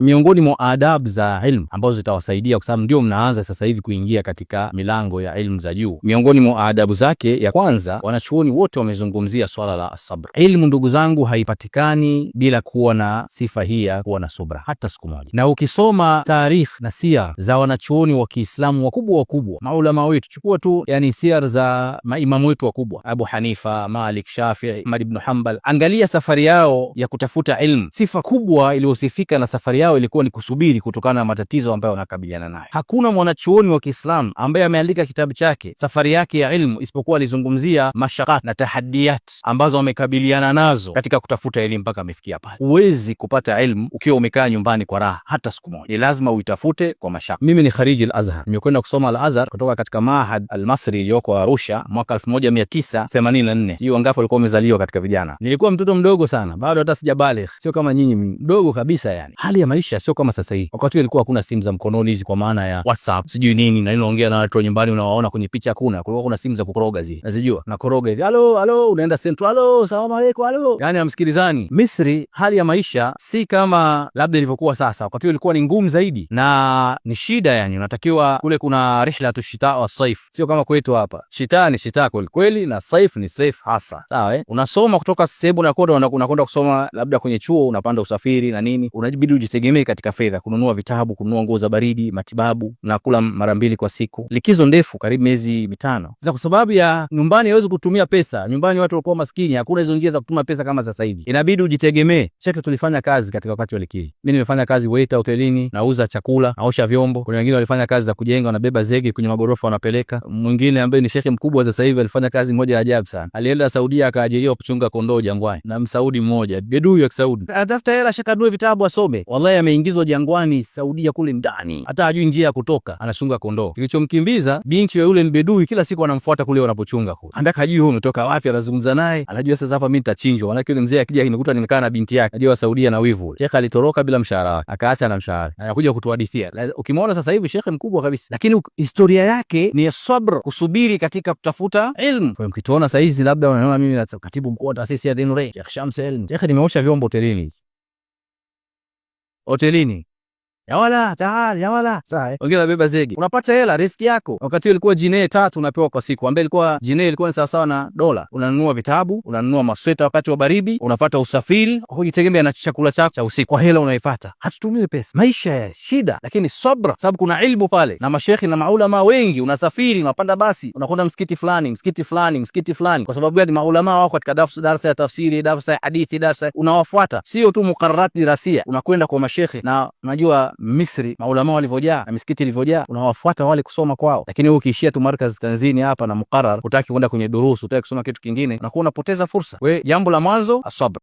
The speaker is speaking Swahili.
miongoni mwa adabu za ilmu ambazo zitawasaidia, kwa sababu ndio mnaanza sasa hivi kuingia katika milango ya ilmu za juu. Miongoni mwa adabu zake, ya kwanza, wanachuoni wote wamezungumzia swala la sabr. Ilmu, ndugu zangu, haipatikani bila kuwa na sifa hii ya kuwa na subra hata siku moja. Na ukisoma tarikh na siyar za wanachuoni wa Kiislamu wakubwa maulama wetu, chukua tu yani siyar za maimamu wetu wakubwa, Abu Hanifa, Malik, Shafi'i, Ahmad ibn Hanbal, angalia safari yao ya kutafuta ilmu. Sifa kubwa iliyosifika na safari yao ilikuwa ni kusubiri kutokana na matatizo ambayo wanakabiliana nayo. Hakuna mwanachuoni wa Kiislamu ambaye ameandika kitabu chake safari yake ya ilmu isipokuwa alizungumzia mashakat na tahaddiyat ambazo wamekabiliana nazo katika kutafuta elimu mpaka amefikia pale. Huwezi kupata ilmu ukiwa umekaa nyumbani kwa raha hata siku moja. Ni lazima uitafute kwa mashaka. Mimi ni khariji al-Azhar. Nimekwenda kusoma al-Azhar kutoka katika Mahad al-Masri iliyoko Arusha mwaka 1984. Hiyo wangapi walikuwa wamezaliwa katika vijana? Nilikuwa mtoto mdogo sana, bado hata sijabaligh. Sio kama nyinyi, mdogo kabisa yani. Hali ya maisha sio kama sasa hivi. Wakati ilikuwa hakuna simu za mkononi hizi kwa maana ya WhatsApp, sijui nini, na unaongea na watu nyumbani unawaona kwenye picha hakuna. Kulikuwa kuna simu za kukoroga zile. Nazijua. Na koroga hizi. Halo, unaenda sento. Halo, salamu alaykum, halo. Yani hamsikilizani. Misri hali ya maisha si kama labda ilivyokuwa sasa. Wakati ilikuwa ni ngumu zaidi na ni shida yani. Unatakiwa kule kuna rihlatu shita wa saif. Sio kama kwetu hapa. Shita ni shita kweli na saif ni saif hasa. Sawa Unasoma kutoka sehemu na koda unakwenda kusoma labda kwenye chuo, unapanda usafiri na nini. Unajibidi ujitegemee katika fedha, kununua vitabu, kununua nguo za baridi, matibabu, na kula mara 2 kwa siku. Likizo ndefu karibu miezi 5. Sasa kwa sababu ya nyumbani hawezi kutumia pesa. Nyumbani watu walikuwa maskini, hakuna hizo njia za kutuma pesa kama sasa hivi. Inabidi ujitegemee. Cheke tulifanya kazi katika wakati wa likizo. Mimi nimefanya kazi waiter hotelini, nauza chakula, naosha vyombo. Kuna wengine walifanya kazi za kujenga, wanabeba zege kwenye magorofa wanapeleka. Mwingine ambaye ni shekhe mkubwa sasa hivi alifanya kazi moja ya ajabu sana. Alienda Saudia akaajiriwa kuchunga kondoo jangwani na Msaudi mmoja, bedui wa Kisaudi. Atafuta hela shakadue vitabu asome. Wallahi ameingizwa jangwani Saudia kule ndani. Hata hajui njia ya kutoka, anachunga kondoo. Kilichomkimbiza binti wa yule bedui, kila siku anamfuata kule wanapochunga kule. Anataka ajue huyu umetoka wapi, anazungumza naye. Anajua sasa hapa mimi nitachinjwa. Maana yule mzee akija kinikuta nimekaa na binti yake. Anajua Saudia na wivu. Shekhe alitoroka bila mshahara wake. Akaacha na mshahara. Anakuja kutuhadithia. Ukimwona sasa hivi shekhe mkubwa kabisa. Lakini historia yake ni ya sabr, kusubiri katika kutafuta ilmu. Kwa mkituona sasa hizi labda unaona mimi na katibu mkuu wa taasisi ya Dinure, Sheikh Shams Elm. Shekhe nimeosha vyombo hotelini. Ya wala, tahali, ya wala. Sawa. Wengine beba zegi. Unapata hela, riski yako. Wakati ilikuwa jinee 3 unapewa kwa siku. Ambaye ilikuwa jinee ilikuwa ni sawa na dola. Unanunua vitabu, unanunua masweta wakati wa baridi, unapata usafiri, hujitegemea na chakula chako cha usiku. Kwa hela unaipata. Hatutumii pesa. Maisha ya shida, lakini sabra, sababu kuna ilmu pale. Na mashekhi na maulama wengi, unasafiri, unapanda basi, unakwenda msikiti fulani. Kwa sababu gani? Maulama wako katika darasa ya tafsiri, darasa ya hadithi, darasa unawafuata. Sio tu muqarrarat dirasia. Unakwenda kwa mashekhi na unajua Misri maulama walivyojaa na misikiti ilivyojaa, unawafuata wale kusoma kwao. Lakini wewe ukiishia tu markaz Tanzania hapa na muqarrar, hutaki kwenda kwenye durusu, hutaki kusoma kitu kingine, unakuwa unapoteza fursa. Wewe jambo la mwanzo asabr.